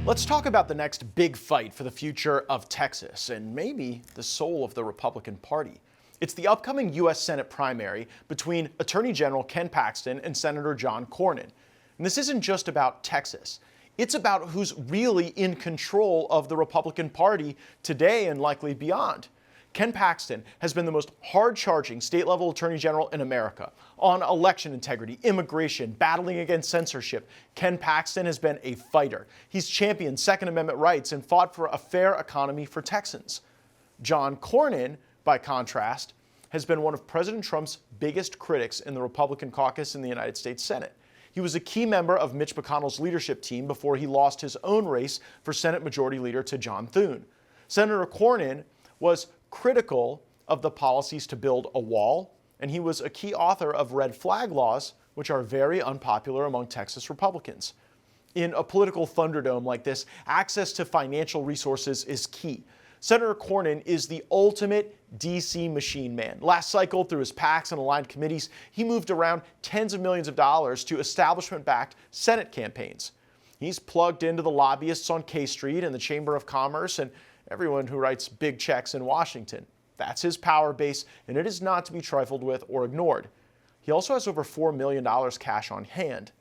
Let's talk about the next big fight for the future of Texas and maybe the soul of the Republican Party. It's the upcoming U.S. Senate primary between Attorney General Ken Paxton and Senator John Cornyn. And this isn't just about Texas. It's about who's really in control of the Republican Party today and likely beyond. Ken Paxton has been the most hard-charging state-level attorney general in America on election integrity, immigration, battling against censorship. Ken Paxton has been a fighter. He's championed Second Amendment rights and fought for a fair economy for Texans. John Cornyn, by contrast, has been one of President Trump's biggest critics in the Republican caucus in the United States Senate. He was a key member of Mitch McConnell's leadership team before he lost his own race for Senate Majority Leader to John Thune. Senator Cornyn was critical of the policies to build a wall, and he was a key author of red flag laws, which are very unpopular among Texas Republicans. In a political thunderdome like this, access to financial resources is key. Senator Cornyn is the ultimate D.C. machine man. Last cycle, through his PACs and aligned committees, he moved around tens of millions of dollars to establishment-backed Senate campaigns. He's plugged into the lobbyists on K Street and the Chamber of Commerce and everyone who writes big checks in Washington. That's his power base, and it is not to be trifled with or ignored. He also has over $4 million cash on hand.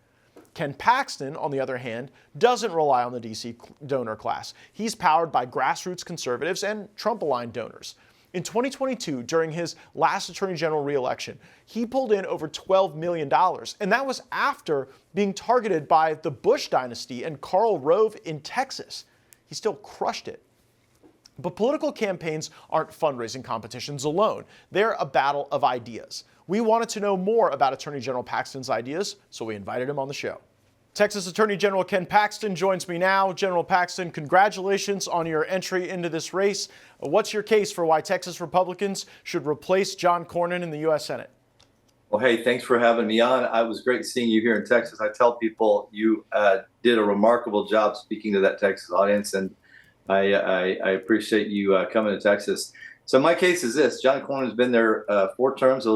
Ken Paxton, on the other hand, doesn't rely on the D.C. donor class. He's powered by grassroots conservatives and Trump-aligned donors. In 2022, during his last Attorney General re-election, he pulled in over $12 million, and that was after being targeted by the Bush dynasty and Karl Rove in Texas. He still crushed it. But political campaigns aren't fundraising competitions alone. They're a battle of ideas. We wanted to know more about Attorney General Paxton's ideas, so we invited him on the show. Texas Attorney General Ken Paxton joins me now. General Paxton, congratulations on your entry into this race. What's your case for why Texas Republicans should replace John Cornyn in the U.S. Senate? Well, hey, thanks for having me on. I was great seeing you here in Texas. I tell people you did a remarkable job speaking to that Texas audience, and I appreciate you coming to Texas. So my case is this: John Cornyn's been there 4 terms.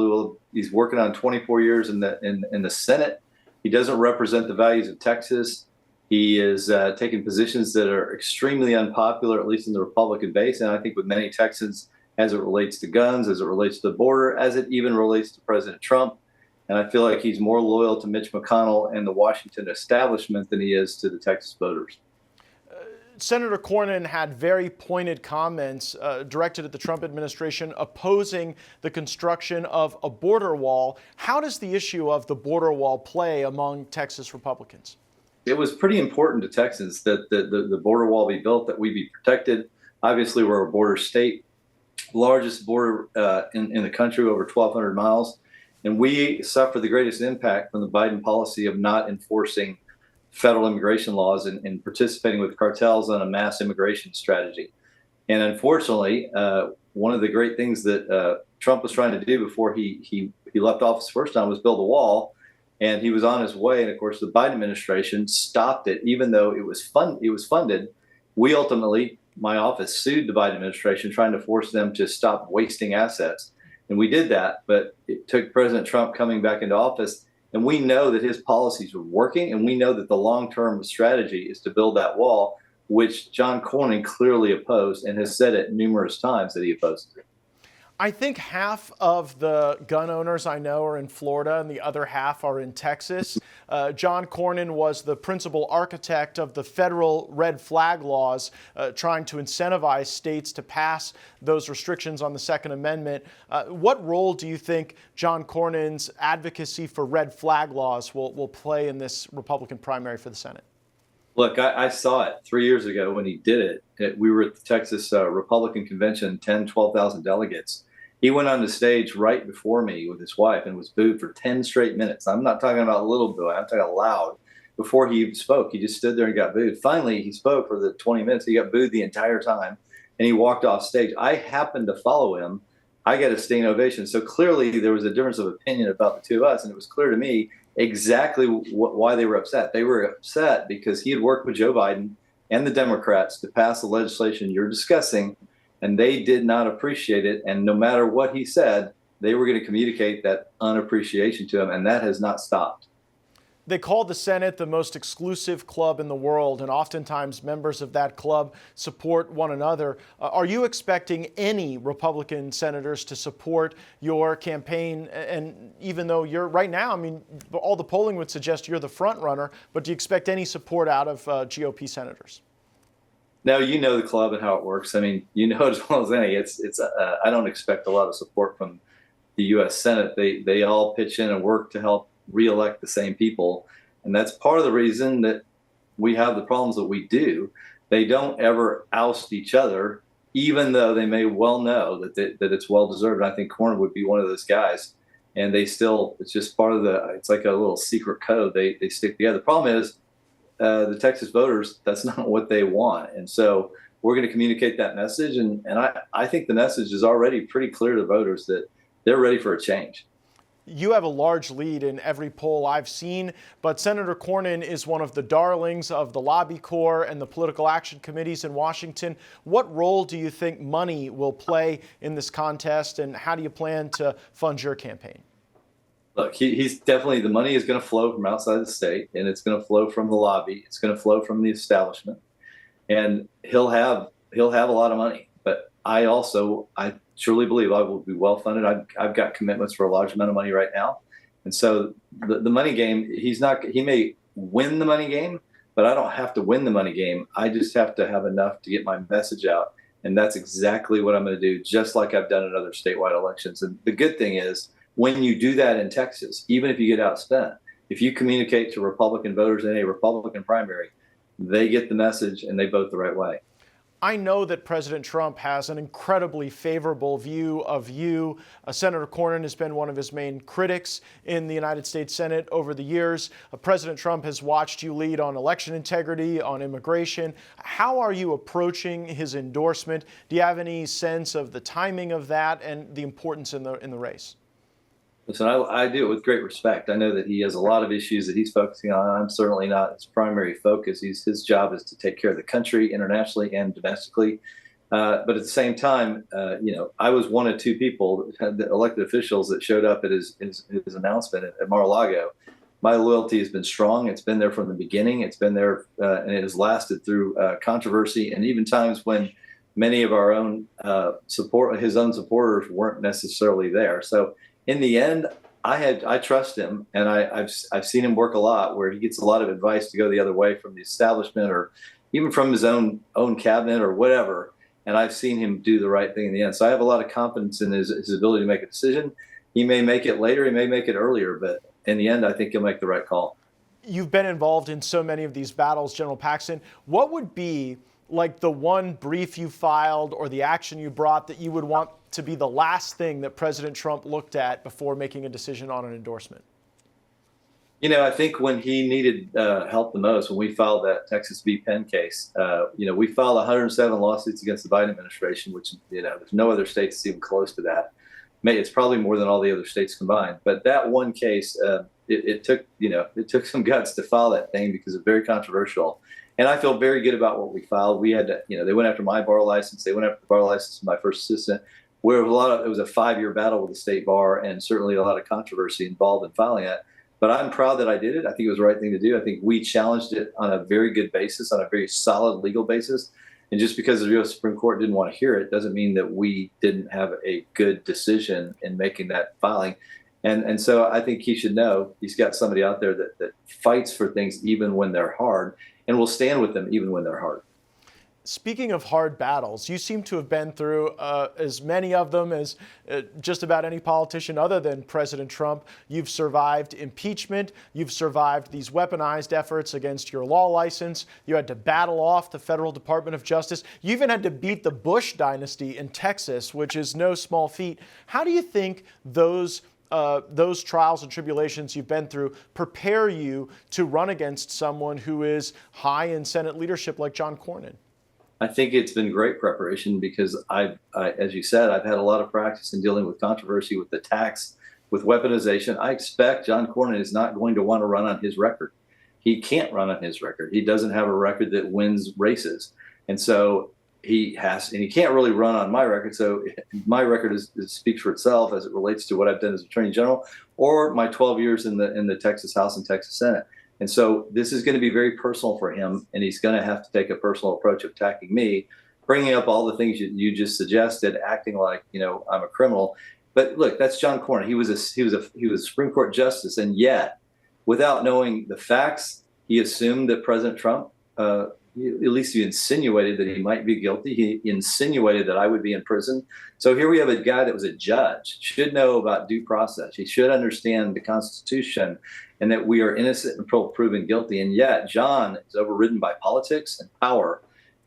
He's working on 24 years in the Senate. He doesn't represent the values of Texas. He is taking positions that are extremely unpopular, at least in the Republican base, and I think with many Texans, as it relates to guns, as it relates to the border, as it even relates to President Trump. And I feel like he's more loyal to Mitch McConnell and the Washington establishment than he is to the Texas voters. Senator Cornyn had very pointed comments directed at the Trump administration opposing the construction of a border wall. How does the issue of the border wall play among Texas Republicans? It was pretty important to Texans that the border wall be built, that we be protected. Obviously, we're a border state, largest border in the country, over 1,200 miles. And we suffer the greatest impact from the Biden policy of not enforcing federal immigration laws and participating with cartels on a mass immigration strategy. And unfortunately, one of the great things that Trump was trying to do before he left office the first time was build a wall. And he was on his way. And of course, the Biden administration stopped it, even though it was funded. We ultimately, my office, sued the Biden administration, trying to force them to stop wasting assets. And we did that. But it took President Trump coming back into office. And we know that his policies are working, and we know that the long-term strategy is to build that wall, which John Cornyn clearly opposed and has said it numerous times that he opposes it. I think half of the gun owners I know are in Florida and the other half are in Texas. John Cornyn was the principal architect of the federal red flag laws, trying to incentivize states to pass those restrictions on the Second Amendment. What role do you think John Cornyn's advocacy for red flag laws will play in this Republican primary for the Senate? Look, I saw it 3 years ago when he did it. We were at the Texas Republican convention, 12,000 delegates. He went on the stage right before me with his wife and was booed for 10 straight minutes. I'm not talking about a little boo, I'm talking loud. Before he even spoke, he just stood there and got booed. Finally, he spoke for the 20 minutes. He got booed the entire time, and he walked off stage. I happened to follow him. I got a standing ovation. So clearly there was a difference of opinion about the two of us, and it was clear to me exactly why they were upset. They were upset because he had worked with Joe Biden and the Democrats to pass the legislation you're discussing, and they did not appreciate it. And no matter what he said, they were going to communicate that unappreciation to him, and that has not stopped. They call the Senate the most exclusive club in the world, and oftentimes members of that club support one another. Are you expecting any Republican senators to support your campaign? And even though you're right now, I mean, all the polling would suggest you're the front runner, but do you expect any support out of GOP senators? Now, you know the club and how it works. I mean, you know as well as any. I don't expect a lot of support from the U.S. Senate. They all pitch in and work to help reelect the same people, and that's part of the reason that we have the problems that we do. They don't ever oust each other, even though they may well know that it's well deserved. I think Cornyn would be one of those guys, and they still, it's just part of it's like a little secret code. They stick together. The problem is the Texas voters, that's not what they want, and so we're going to communicate that message, and I think the message is already pretty clear to voters that they're ready for a change. You have a large lead in every poll I've seen, but Senator Cornyn is one of the darlings of the lobby corps and the political action committees in Washington. What role do you think money will play in this contest, and how do you plan to fund your campaign? Look, he's definitely, the money is going to flow from outside the state, and it's going to flow from the lobby. It's going to flow from the establishment, and he'll have a lot of money. But I truly believe I will be well funded. I've got commitments for a large amount of money right now. And so the money game, he may win the money game, but I don't have to win the money game. I just have to have enough to get my message out. And that's exactly what I'm going to do, just like I've done in other statewide elections. And the good thing is, when you do that in Texas, even if you get outspent, if you communicate to Republican voters in a Republican primary, they get the message and they vote the right way. I know that President Trump has an incredibly favorable view of you. Senator Cornyn has been one of his main critics in the United States Senate over the years. President Trump has watched you lead on election integrity, on immigration. How are you approaching his endorsement? Do you have any sense of the timing of that and the importance in the race? Listen, I do it with great respect. I know that he has a lot of issues that he's focusing on. I'm certainly not his primary focus. His job is to take care of the country internationally and domestically. But at the same time, I was one of two people, the elected officials, that showed up at his announcement at Mar-a-Lago. My loyalty has been strong. It's been there from the beginning. It's been there, and it has lasted through controversy and even times when many of our own his own supporters weren't necessarily there. So in the end, I trust him, and I've seen him work a lot where he gets a lot of advice to go the other way from the establishment or even from his own cabinet or whatever. And I've seen him do the right thing in the end. So I have a lot of confidence in his ability to make a decision. He may make it later, he may make it earlier, but in the end, I think he'll make the right call. You've been involved in so many of these battles, General Paxton. What would be like the one brief you filed or the action you brought that you would want to be the last thing that President Trump looked at before making a decision on an endorsement? I think when he needed help the most, when we filed that Texas v. Penn case, we filed 107 lawsuits against the Biden administration, which, there's no other state that's even close to that. It's probably more than all the other states combined. But that one case, it took some guts to file that thing because it's very controversial. And I feel very good about what we filed. We had to, they went after my bar license. They went after the bar license of my first assistant. Where it was a 5-year battle with the state bar, and certainly a lot of controversy involved in filing it. But I'm proud that I did it. I think it was the right thing to do. I think we challenged it on a very good basis, on a very solid legal basis. And just because the U.S. Supreme Court didn't want to hear it doesn't mean that we didn't have a good decision in making that filing. And so I think he should know he's got somebody out there that fights for things even when they're hard, and will stand with them even when they're hard. Speaking of hard battles, you seem to have been through as many of them as just about any politician other than President Trump. You've survived impeachment. You've survived these weaponized efforts against your law license. You had to battle off the Federal Department of Justice. You even had to beat the Bush dynasty in Texas, which is no small feat. How do you think those trials and tribulations you've been through prepare you to run against someone who is high in Senate leadership like John Cornyn? I think it's been great preparation because as you said, I've had a lot of practice in dealing with controversy, with attacks, with weaponization. I expect John Cornyn is not going to want to run on his record. He can't run on his record. He doesn't have a record that wins races. And so he has, and he can't really run on my record. So my record speaks for itself as it relates to what I've done as Attorney General or my 12 years in the Texas House and Texas Senate. And so this is going to be very personal for him, and he's going to have to take a personal approach of attacking me, bringing up all the things you just suggested, acting like, I'm a criminal. But look, that's John Cornyn. He was a Supreme Court justice, and yet, without knowing the facts, he assumed that President Trump, at least he insinuated that he might be guilty. He insinuated that I would be in prison. So here we have a guy that was a judge, should know about due process. He should understand the Constitution and that we are innocent until proven guilty. And yet John is overridden by politics and power.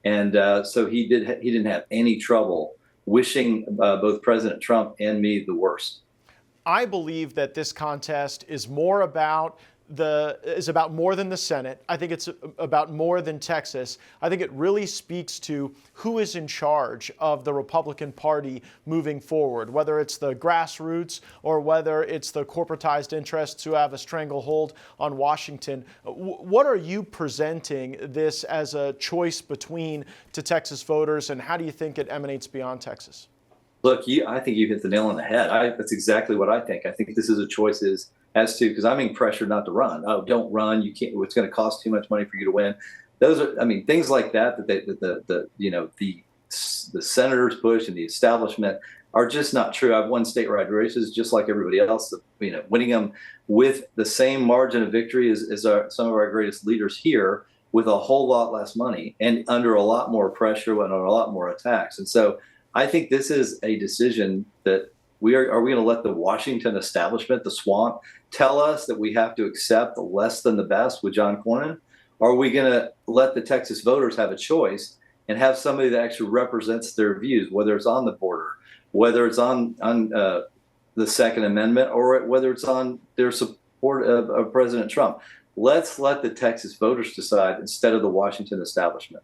And so he didn't have any trouble wishing both President Trump and me the worst. I believe that this contest is about more than the Senate. I think it's about more than Texas. I think it really speaks to who is in charge of the Republican Party moving forward, whether it's the grassroots or whether it's the corporatized interests who have a stranglehold on Washington. What are you presenting this as a choice between to Texas voters, and how do you think it emanates beyond Texas? Look, I think you hit the nail on the head. That's exactly what I think. I think this is a choice as to, because I'm being pressured not to run. Oh, don't run. You can't. It's going to cost too much money for you to win. Those are, things like that the senators push and the establishment are just not true. I've won statewide races just like everybody else. Winning them with the same margin of victory as some of our greatest leaders here, with a whole lot less money and under a lot more pressure and under a lot more attacks. And so I think this is a decision that are we going to let the Washington establishment, the swamp, tell us that we have to accept less than the best with John Cornyn? Or are we going to let the Texas voters have a choice and have somebody that actually represents their views, whether it's on the border, whether it's on the Second Amendment, or whether it's on their support of President Trump? Let's let the Texas voters decide instead of the Washington establishment.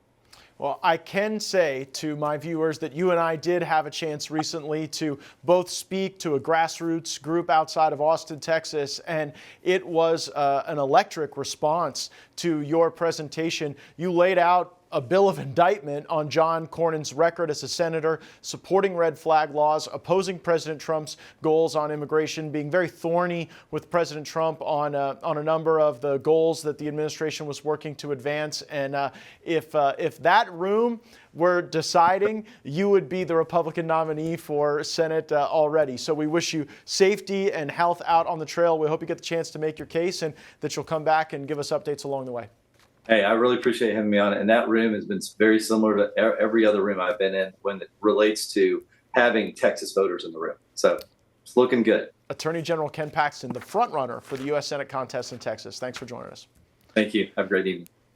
Well, I can say to my viewers that you and I did have a chance recently to both speak to a grassroots group outside of Austin, Texas, and it was an electric response to your presentation. You laid out a bill of indictment on John Cornyn's record as a senator, supporting red flag laws, opposing President Trump's goals on immigration, being very thorny with President Trump on a number of the goals that the administration was working to advance. And if that room were deciding, you would be the Republican nominee for Senate already. So we wish you safety and health out on the trail. We hope you get the chance to make your case and that you'll come back and give us updates along the way. Hey, I really appreciate having me on it. And that room has been very similar to every other room I've been in when it relates to having Texas voters in the room. So it's looking good. Attorney General Ken Paxton, the front runner for the U.S. Senate contest in Texas. Thanks for joining us. Thank you. Have a great evening.